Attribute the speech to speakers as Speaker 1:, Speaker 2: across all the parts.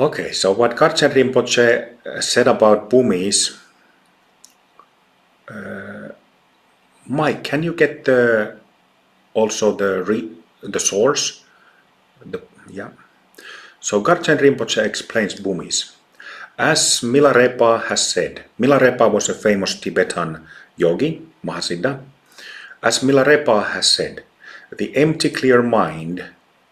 Speaker 1: Okay, so what Garchen Rinpoche said about Bhumis, Mike, can you get also the source? Yeah. So Garchen Rinpoche explains Bhumis. As Milarepa has said, Milarepa was a famous Tibetan yogi, Mahasiddha. As Milarepa has said, the empty clear mind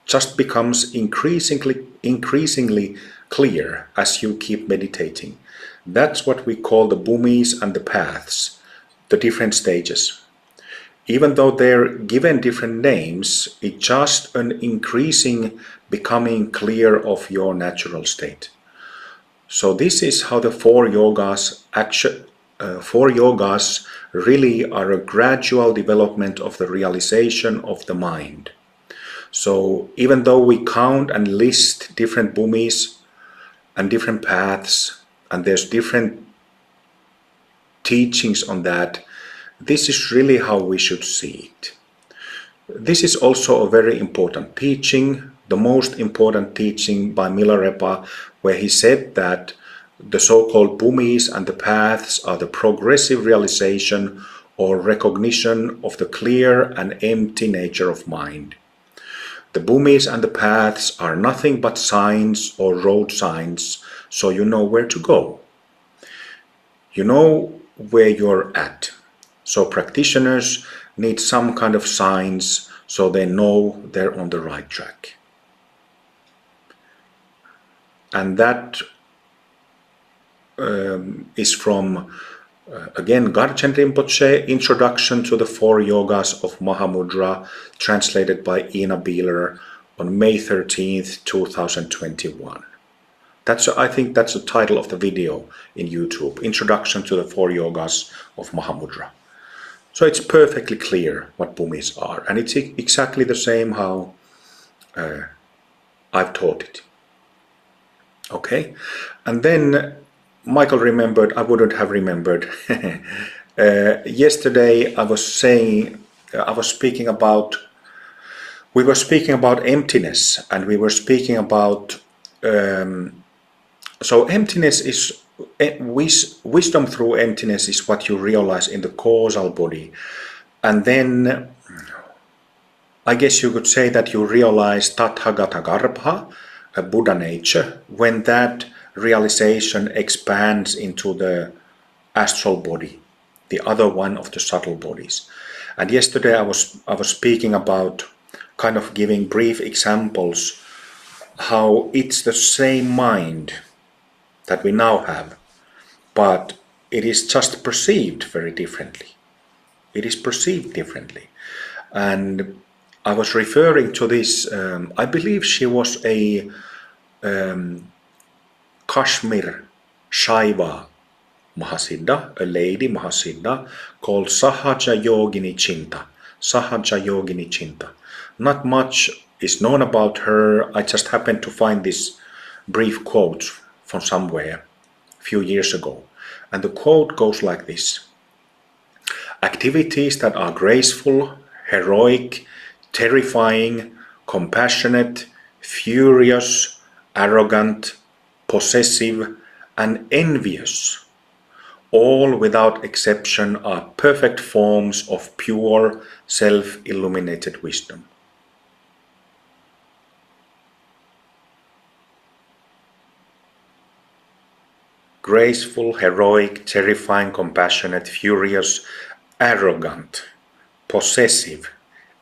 Speaker 1: just becomes increasingly clear as you keep meditating. That's what we call the Bhumis and the paths, the different stages. Even though they're given different names, it's just an increasing becoming clear of your natural state. So this is how the four yogas really are a gradual development of the realization of the mind. So even though we count and list different bhumis and different paths, and there's different teachings on that, this is really how we should see it. This is also a very important teaching, the most important teaching by Milarepa, where he said that the so-called bhumis and the paths are the progressive realization or recognition of the clear and empty nature of mind. The bhumis and the paths are nothing but signs or road signs, so you know where to go. You know where you're at. So practitioners need some kind of signs so they know they're on the right track. And that is from, again, Garchen Rinpoche, Introduction to the Four Yogas of Mahamudra, translated by Ina Beeler on May 13th, 2021. I think that's the title of the video in YouTube, Introduction to the Four Yogas of Mahamudra. So it's perfectly clear what bhumis are, and it's exactly the same how I've taught it. Okay, and then Michael remembered, I wouldn't have remembered. Yesterday we were speaking about emptiness, and we were speaking about, so emptiness is, wisdom through emptiness is what you realize in the causal body. And then I guess you could say that you realize Tathagata Garbha, a Buddha nature, when that realization expands into the astral body, the other one of the subtle bodies. And yesterday I was speaking about, kind of giving brief examples, how it's the same mind that we now have, but it is just perceived very differently. It is perceived differently. And I was referring to this, I believe she was a Kashmir Shaiva Mahasiddha, a lady Mahasiddha called Sahajayoginicinta. Sahajayoginicinta. Not much is known about her. I just happened to find this brief quote from somewhere a few years ago. And the quote goes like this: activities that are graceful, heroic, terrifying, compassionate, furious, arrogant, possessive, and envious, all without exception are perfect forms of pure, self-illuminated wisdom. Graceful, heroic, terrifying, compassionate, furious, arrogant, possessive,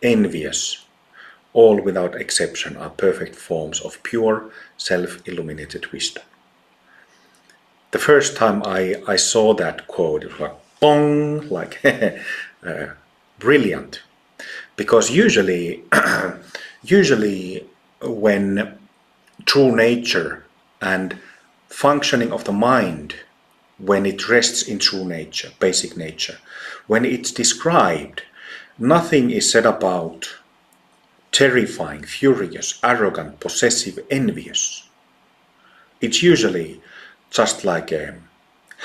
Speaker 1: envious, all without exception are perfect forms of pure, self-illuminated wisdom. The first time I saw that quote, it was like, bong, like, brilliant. Because usually when true nature and functioning of the mind, when it rests in true nature, basic nature, when it's described, nothing is said about terrifying, furious, arrogant, possessive, envious. It's usually just like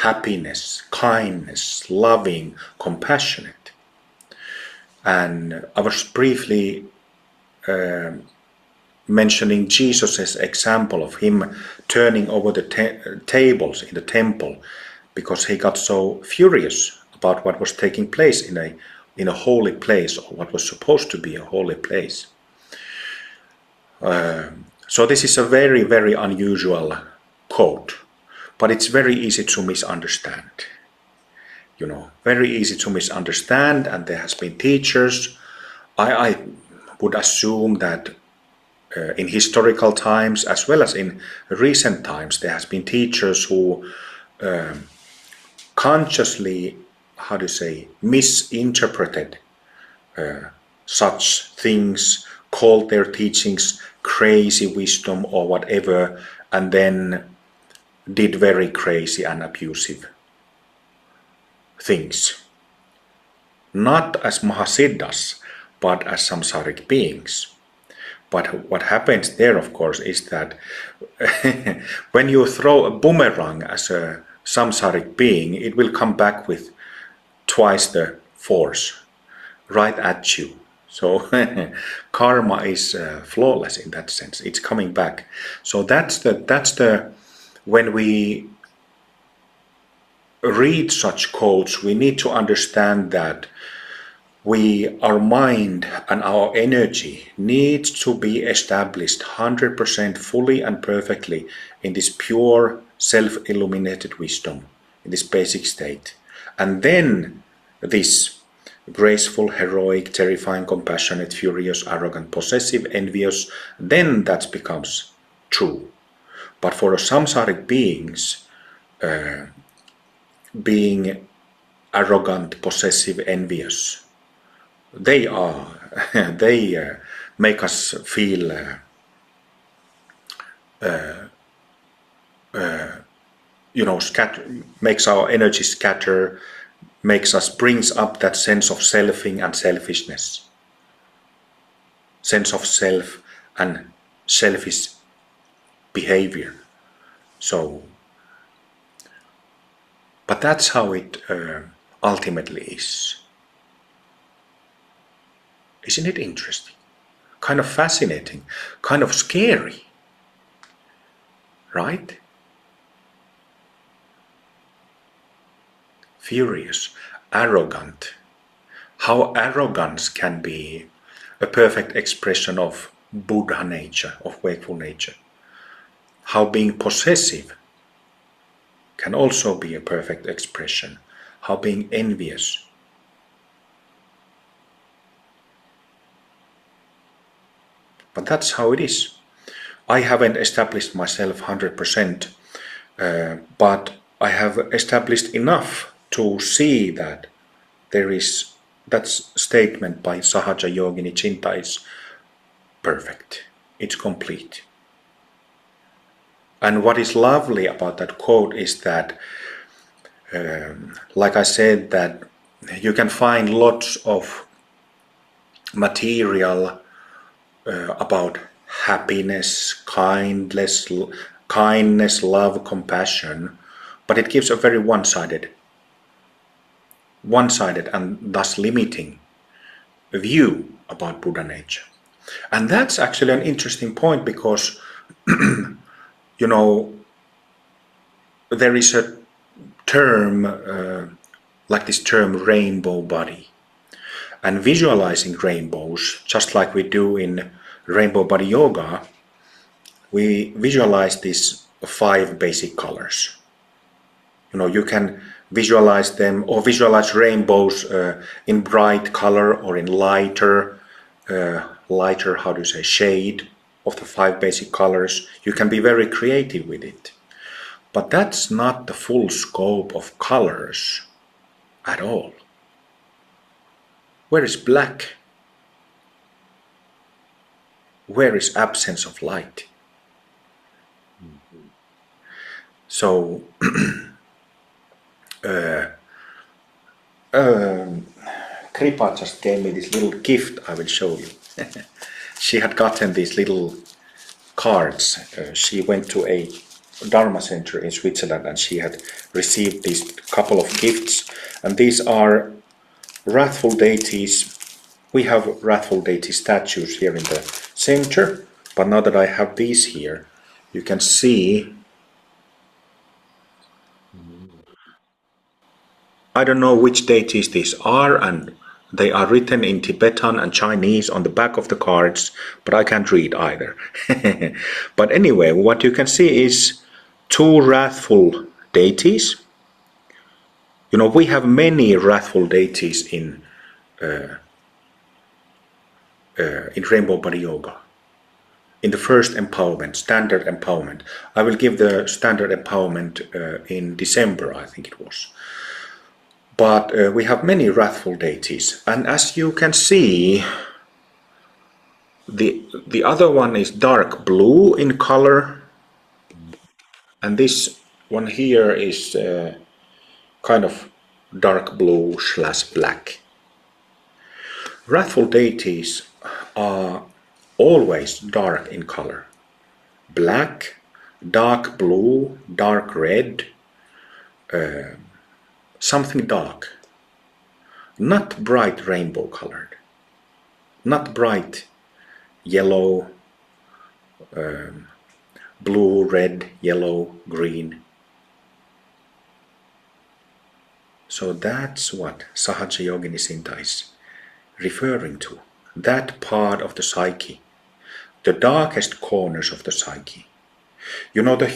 Speaker 1: happiness, kindness, loving, compassionate. And I was briefly mentioning Jesus' example of him turning over the tables in the temple because he got so furious about what was taking place in a holy place, or what was supposed to be a holy place. So this is a very, very unusual quote, but it's very easy to misunderstand. Very easy to misunderstand, and there has been teachers. I would assume that in historical times as well as in recent times, there has been teachers who consciously, misinterpreted such things, called their teachings crazy wisdom or whatever, and then did very crazy and abusive things. Not as Mahasiddhas, but as samsaric beings. But what happens there, of course, is that when you throw a boomerang as a samsaric being, it will come back with twice the force right at you. So karma is flawless in that sense. It's coming back. So that's the when we read such quotes, we need to understand that our mind and our energy needs to be established 100% fully and perfectly in this pure self-illuminated wisdom, in this basic state. And then this graceful, heroic, terrifying, compassionate, furious, arrogant, possessive, envious, then that becomes true. But for samsaric beings, being arrogant, possessive, envious, they make us feel makes our energy scatter, brings up that sense of selfing and selfishness, sense of self and selfish behavior. So, but that's how it ultimately is. Isn't it interesting? Kind of fascinating, kind of scary, right? Furious, arrogant. How arrogance can be a perfect expression of Buddha nature, of wakeful nature. How being possessive can also be a perfect expression. How being envious. But that's how it is. I haven't established myself 100%, but I have established enough to see that that statement by Sahajayoginicinta is perfect. It's complete. And what is lovely about that quote is that, like I said, that you can find lots of material about happiness, kindness, love, compassion, but it gives a very one-sided and thus limiting view about Buddha nature. And that's actually an interesting point because, there is a term, like this term rainbow body. And visualizing rainbows, just like we do in Rainbow Body Yoga, we visualize these 5 basic colors. You can visualize them or visualize rainbows in bright color or in lighter, shade of the 5 basic colors. You can be very creative with it. But that's not the full scope of colors at all. Where is black? Where is absence of light? So, Kripa just gave me this little gift I will show you. She had gotten these little cards. She went to a Dharma center in Switzerland and she had received these couple of gifts. And these are wrathful deities. We have wrathful deity statues here in the center, but now that I have these here, you can see, I don't know which deities these are, and they are written in Tibetan and Chinese on the back of the cards, but I can't read either. But anyway, what you can see is two wrathful deities. You know, we have many wrathful deities in Rainbow Body Yoga. In the first empowerment, standard empowerment. I will give the standard empowerment in December, I think it was. But we have many wrathful deities, and as you can see, the other one is dark blue in color, and this one here is kind of dark blue / black. Wrathful deities are always dark in color. Black, dark blue, dark red, something dark. Not bright rainbow colored. Not bright yellow, blue, red, yellow, green. So that's what Sahajayoginicinta is referring to. That part of the psyche. The darkest corners of the psyche. You know, the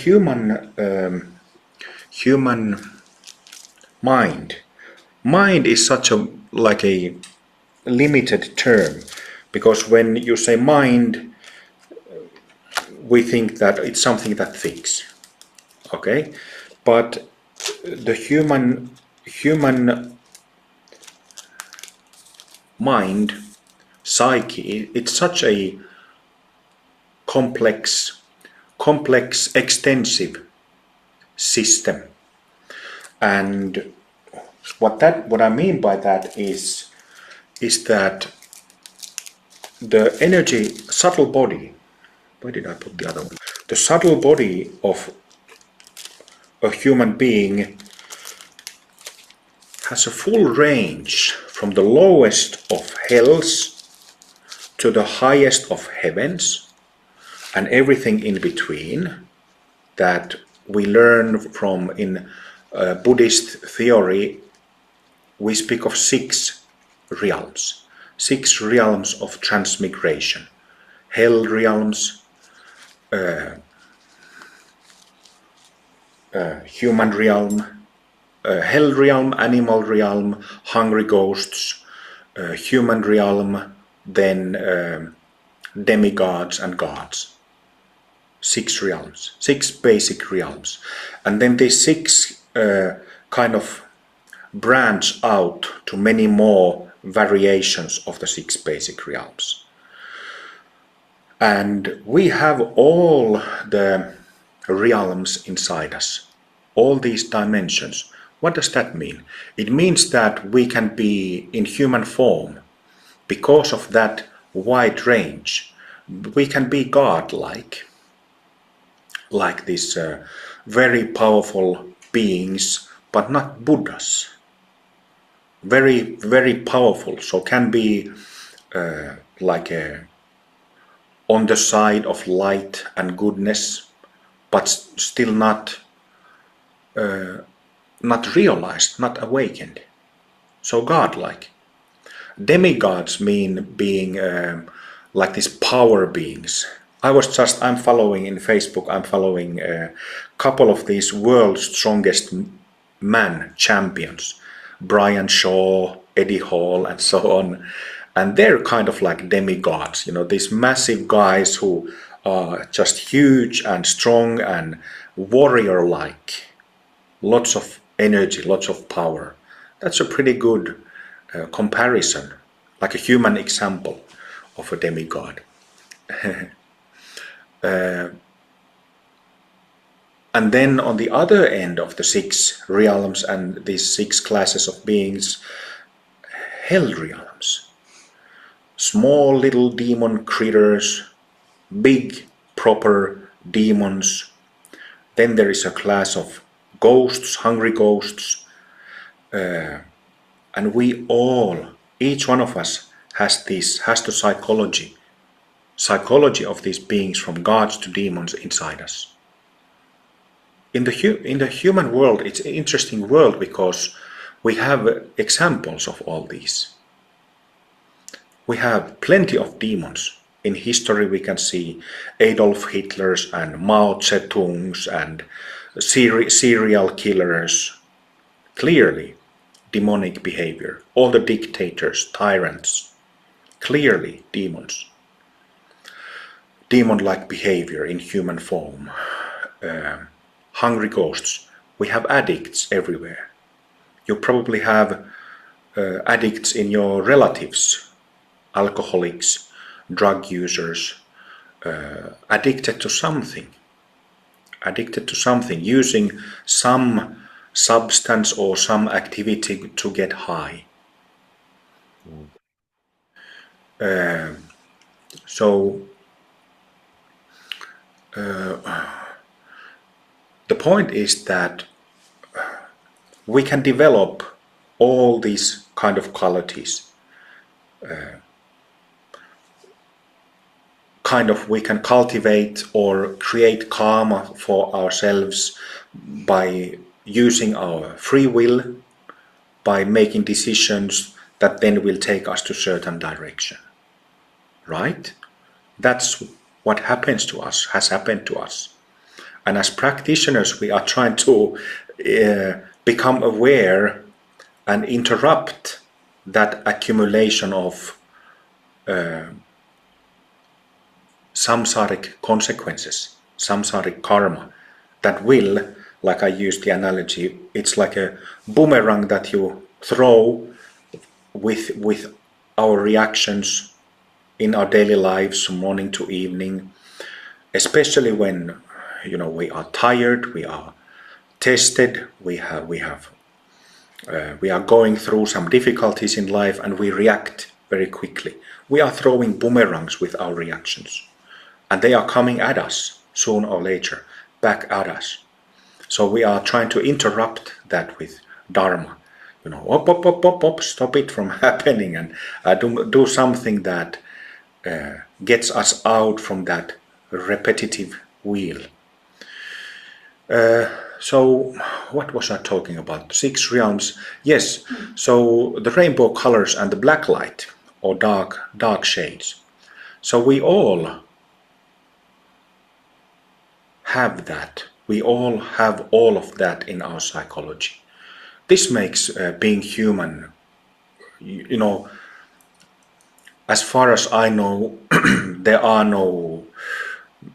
Speaker 1: human mind. Mind is such a limited term, because when you say mind, we think that it's something that thinks. Okay, but the human mind, psyche, it's such a complex, extensive system. And what I mean by that is that the energy, subtle body, where did I put the other one? The subtle body of a human being has a full range from the lowest of hells to the highest of heavens, and everything in between that we learn from in Buddhist theory. We speak of 6 realms, 6 realms of transmigration. Hell realms, human realm, hell realm, animal realm, hungry ghosts, human realm, then demigods and gods. 6 realms, 6 basic realms. And then these 6 kind of branch out to many more variations of the 6 basic realms. And we have all the realms inside us, all these dimensions. What does that mean? It means that we can be in human form because of that wide range. We can be God-like, like these very powerful beings, but not Buddhas. Very, very powerful, so can be on the side of light and goodness, but still not realized, not awakened. So godlike. Demigods mean being like these power beings. I'm following in Facebook, I'm following a couple of these world's strongest man champions. Brian Shaw, Eddie Hall, and so on. And they're kind of like demigods, you know, these massive guys who are just huge and strong and warrior-like. Lots of energy, lots of power. That's a pretty good comparison, like a human example of a demigod. And then on the other end of the 6 realms and these 6 classes of beings, hell realms. Small little demon critters, big proper demons. Then there is a class of ghosts, hungry ghosts. And we all, each one of us has the psychology of these beings from gods to demons inside us. In the human world, it's an interesting world because we have examples of all these. We have plenty of demons. In history we can see Adolf Hitlers and Mao Zedongs and serial killers. Clearly demonic behavior. All the dictators, tyrants, clearly demons. Demon-like behavior in human form. Hungry ghosts. We have addicts everywhere. You probably have addicts in your relatives, alcoholics, drug users, addicted to something, using some substance or some activity to get high. So the point is that we can develop all these kind of qualities. We can cultivate or create karma for ourselves by using our free will, by making decisions that then will take us to certain direction. Right? That's what happens to us, has happened to us. And as practitioners, we are trying to become aware and interrupt that accumulation of samsaric consequences, samsaric karma, that will, like I used the analogy, it's like a boomerang that you throw with our reactions in our daily lives, morning to evening, especially when we are tired, we are tested, we are going through some difficulties in life, and we react very quickly. We are throwing boomerangs with our reactions, and they are coming at us sooner or later, back at us. So we are trying to interrupt that with dharma. Stop it from happening, and do something that gets us out from that repetitive wheel. So what was I talking about? 6 realms. Yes, so the rainbow colors and the black light or dark shades. So we all have that. We all have all of that in our psychology. This makes being human, as far as I know,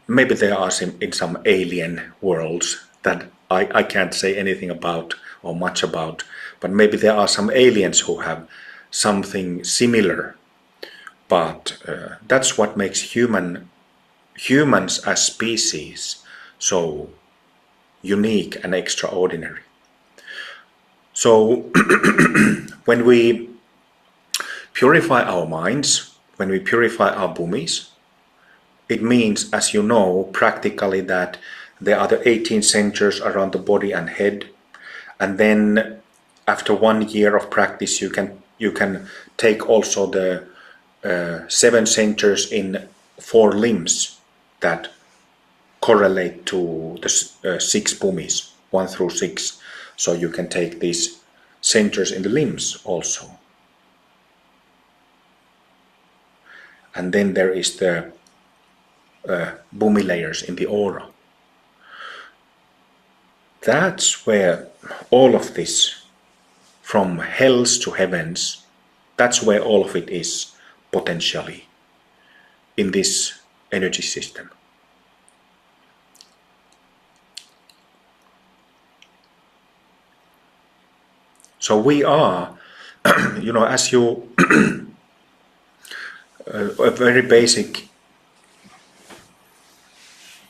Speaker 1: maybe there are in some alien worlds that I can't say anything about or much about, but maybe there are some aliens who have something similar. But that's what makes humans as species so unique and extraordinary. So when we purify our minds, when we purify our Bhumis, it means, as you know, practically that there are the 18 centers around the body and head, and then after 1 year of practice you can take also the 7 centers in 4 limbs that correlate to the 6 Bhumis, 1 through 6. So you can take these centers in the limbs also. And then there is the Bhumi layers in the aura. That's where all of this, from hells to heavens, that's where all of it is potentially in this energy system. So we are, as you, a very basic,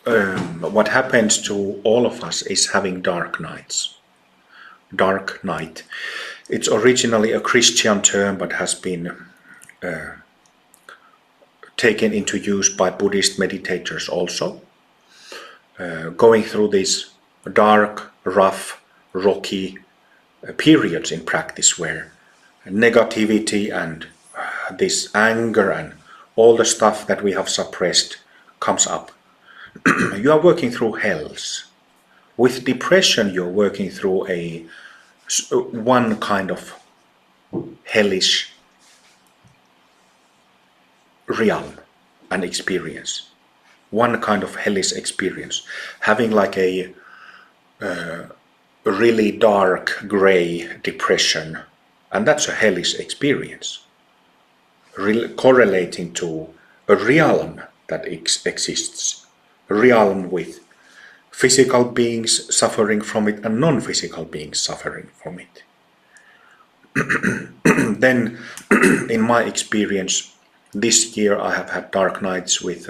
Speaker 1: what happens to all of us is having dark nights. Dark night. It's originally a Christian term, but has been taken into use by Buddhist meditators also. Going through these dark, rough, rocky periods in practice where negativity and this anger and all the stuff that we have suppressed comes up. You are working through hells. With depression, you're working through one kind of hellish realm and experience. One kind of hellish experience. Having like a really dark grey depression, and that's a hellish experience. Correlating to a realm that exists. A realm with physical beings suffering from it and non-physical beings suffering from it. Then, in my experience, this year I have had dark nights with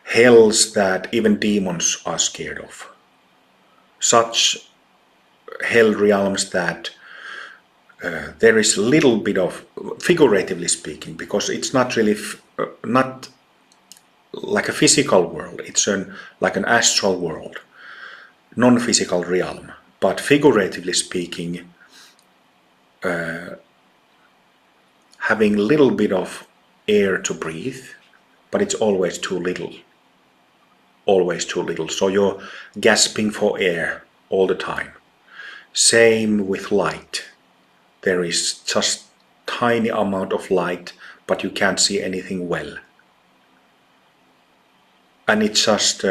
Speaker 1: hells that even demons are scared of. Such hell realms that there is a little bit of, figuratively speaking, because it's not really not like a physical world, it's like an astral world, non-physical realm, but figuratively speaking, having a little bit of air to breathe, but it's always too little. Always too little. So you're gasping for air all the time. Same with light. There is just tiny amount of light, but you can't see anything well. And it's just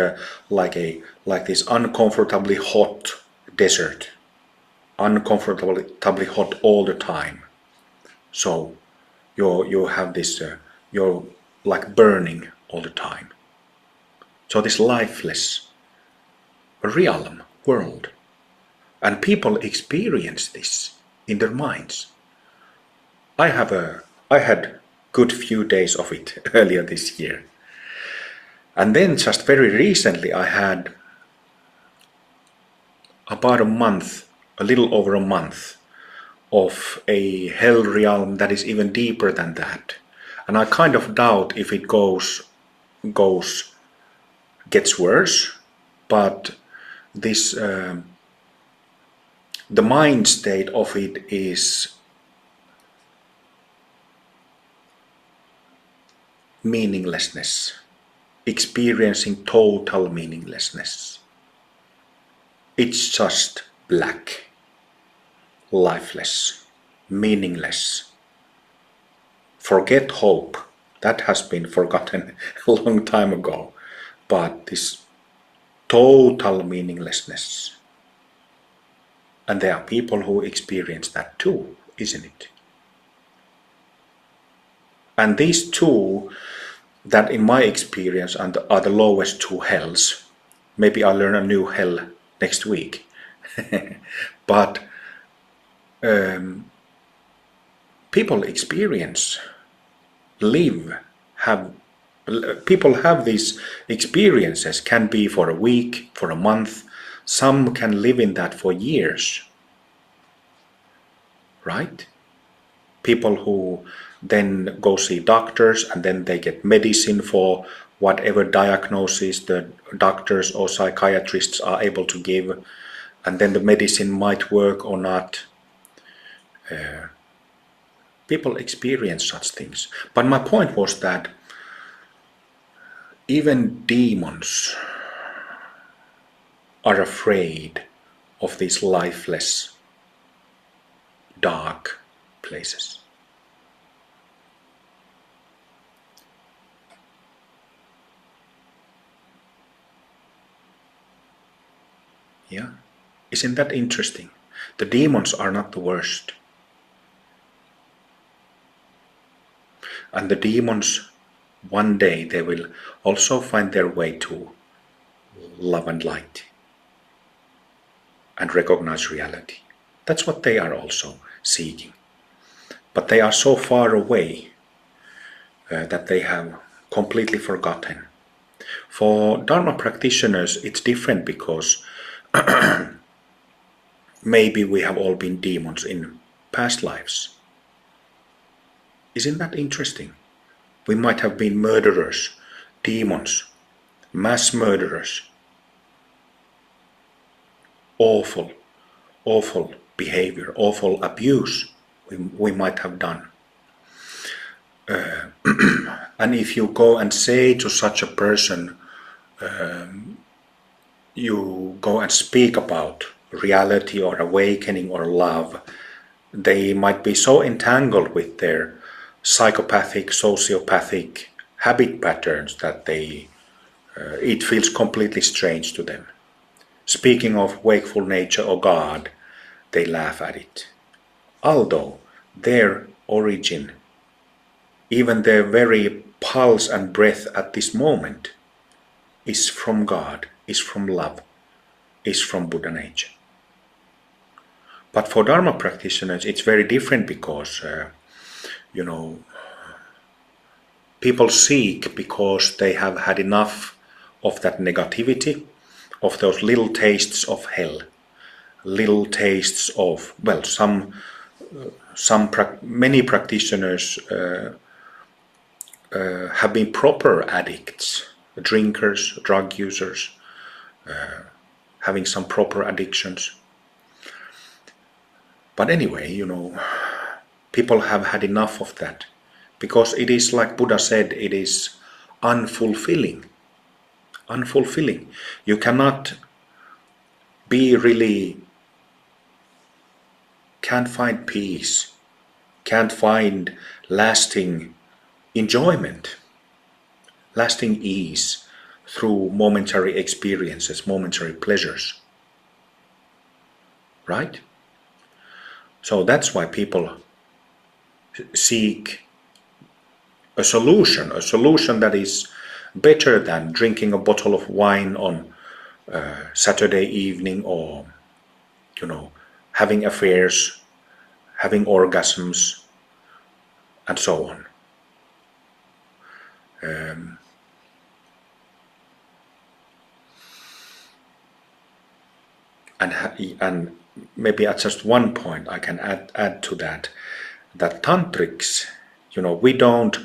Speaker 1: like this uncomfortably hot desert. Uncomfortably hot all the time. So you have this, you're like burning all the time. So this lifeless realm, world. And people experience this in their minds. I had good few days of it earlier this year. And then just very recently I had about a month, a little over a month, of a hell realm that is even deeper than that. And I kind of doubt if it gets worse, but this the mind state of it is meaninglessness, experiencing total meaninglessness. It's just black, lifeless, meaningless. Forget hope. That has been forgotten a long time ago. But this total meaninglessness. And there are people who experience that too, isn't it? And these two, that in my experience are the lowest two hells. Maybe I'll learn a new hell next week. But people experience, live, people have these experiences, can be for a week, for a month. Some can live in that for years. Right? People who then go see doctors and then they get medicine for whatever diagnosis the doctors or psychiatrists are able to give, and then the medicine might work or not. People experience such things. But my point was that even demons are afraid of these lifeless, dark places. Yeah, isn't that interesting? The demons are not the worst. And the demons, one day they will also find their way to love and light and recognize reality. That's what they are also seeking. But they are so far away that they have completely forgotten. For Dharma practitioners, it's different because maybe we have all been demons in past lives. Isn't that interesting? We might have been murderers, demons, mass murderers. Awful, awful behavior, awful abuse we might have done. And if you go and say to such a person, you go and speak about reality or awakening or love, they might be so entangled with their psychopathic, sociopathic habit patterns that it feels completely strange to them. Speaking of wakeful nature or God, they laugh at it. Although their origin, even their very pulse and breath at this moment, is from God, is from love, is from Buddha nature. But for Dharma practitioners, it's very different because, people seek because they have had enough of that negativity, of those little tastes of hell, little tastes of, well, many practitioners have been proper addicts, drinkers, drug users, having some proper addictions. But anyway, people have had enough of that, because it is, like Buddha said, it is unfulfilling. Unfulfilling. You cannot be really, can't find peace, can't find lasting enjoyment, lasting ease through momentary experiences, momentary pleasures. Right? So that's why people seek a solution that is better than drinking a bottle of wine on Saturday evening, or, having affairs, having orgasms, and so on. And maybe at just one point I can add to that tantrics, we don't,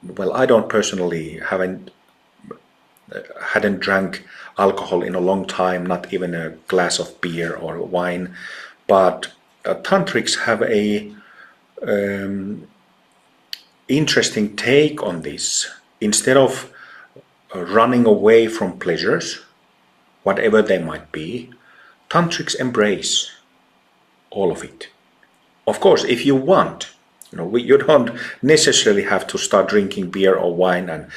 Speaker 1: well, I don't personally hadn't drank alcohol in a long time, not even a glass of beer or wine, but tantrics have a interesting take on this. Instead of running away from pleasures, whatever they might be, tantrics embrace all of it. Of course, if you want, you don't necessarily have to start drinking beer or wine and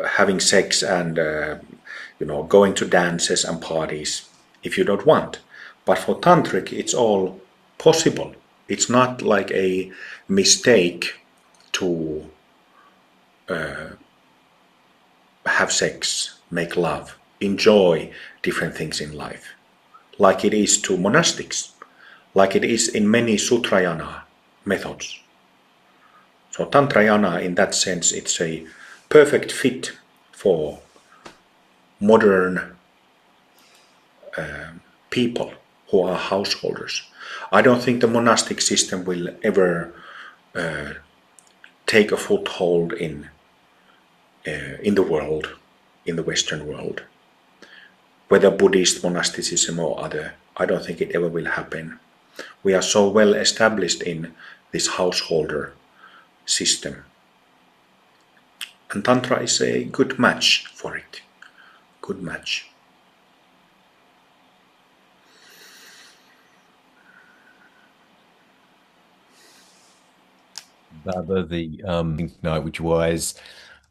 Speaker 1: having sex and going to dances and parties if you don't want. But for tantric, it's all possible. It's not like a mistake to have sex, make love, enjoy different things in life, like it is to monastics, like it is in many Sutrayana methods. So Tantrayana, in that sense, it's a perfect fit for modern people who are householders. I don't think the monastic system will ever take a foothold in the world, in the Western world. Whether Buddhist monasticism or other, I don't think it ever will happen. We are so well established in this householder system. And Tantra is a good match for it. Good match.
Speaker 2: The note, which was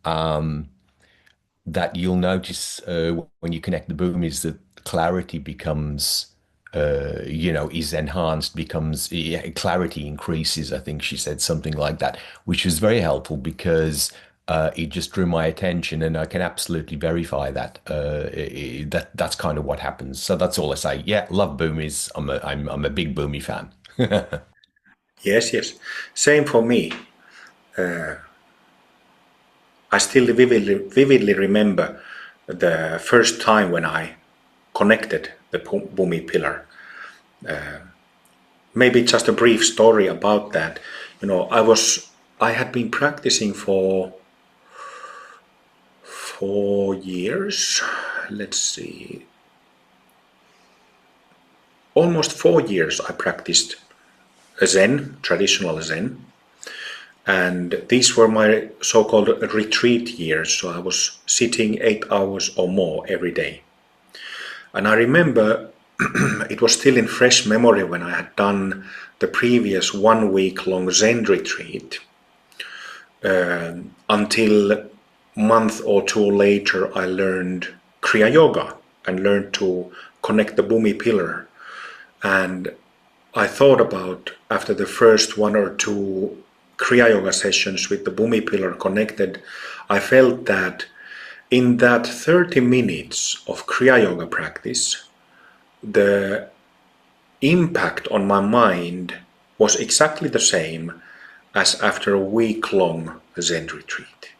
Speaker 2: that you'll notice when you connect the Bhumis that clarity becomes, is enhanced, becomes, yeah, clarity increases. I think she said something like that, which was very helpful because it just drew my attention, and I can absolutely verify that. That's kind of what happens. So that's all I say. Yeah, love Bhumis. I'm a big Bhumi fan.
Speaker 1: Yes, yes. Same for me. I still vividly remember the first time when I connected the Bhumi pillar. Maybe just a brief story about that. I had been practicing for 4 years. Let's see. Almost 4 years I practiced Zen, traditional Zen. And these were my so-called retreat years, so I was sitting 8 hours or more every day. And I remember it was still in fresh memory when I had done the previous 1 week long Zen retreat, until a month or two later I learned Kriya Yoga and learned to connect the Bhumi pillar. And I thought about, after the first 1 or 2 Kriya Yoga sessions with the Bhumi pillar connected, I felt that in that 30 minutes of Kriya Yoga practice, the impact on my mind was exactly the same as after a week-long Zen retreat.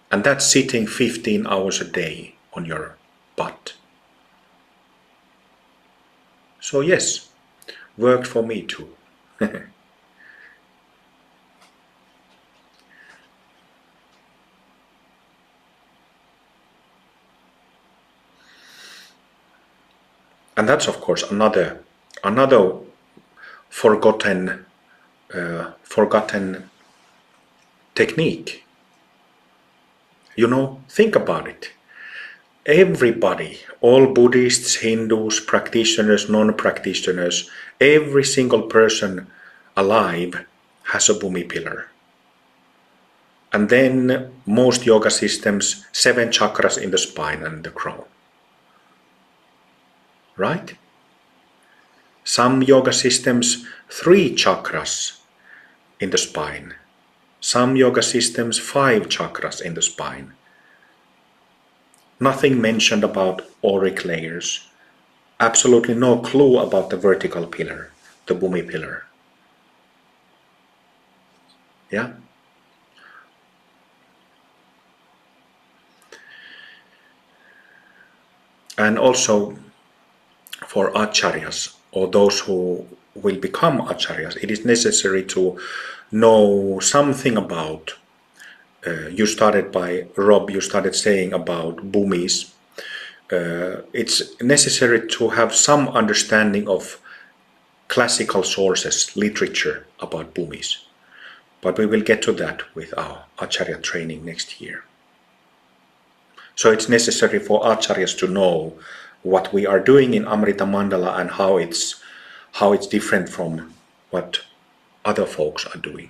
Speaker 1: And that's sitting 15 hours a day on your butt. So yes, worked for me too. And that's of course another forgotten technique. You know, think about it. Everybody, all Buddhists, Hindus, practitioners, non-practitioners, every single person alive has a Bhumi pillar. And then most yoga systems, 7 chakras in the spine and the crown. Right? Some yoga systems, 3 chakras in the spine. Some yoga systems, 5 chakras in the spine. Nothing mentioned about auric layers. Absolutely no clue about the vertical pillar, the Bhumi pillar. Yeah? And also for acharyas, or those who will become acharyas, it is necessary to know something about, you started saying about Bhumis. It's necessary to have some understanding of classical sources, literature about Bhumis. But we will get to that with our acharya training next year. So it's necessary for acharyas to know what we are doing in Amrita Mandala and how it's different from what other folks are doing.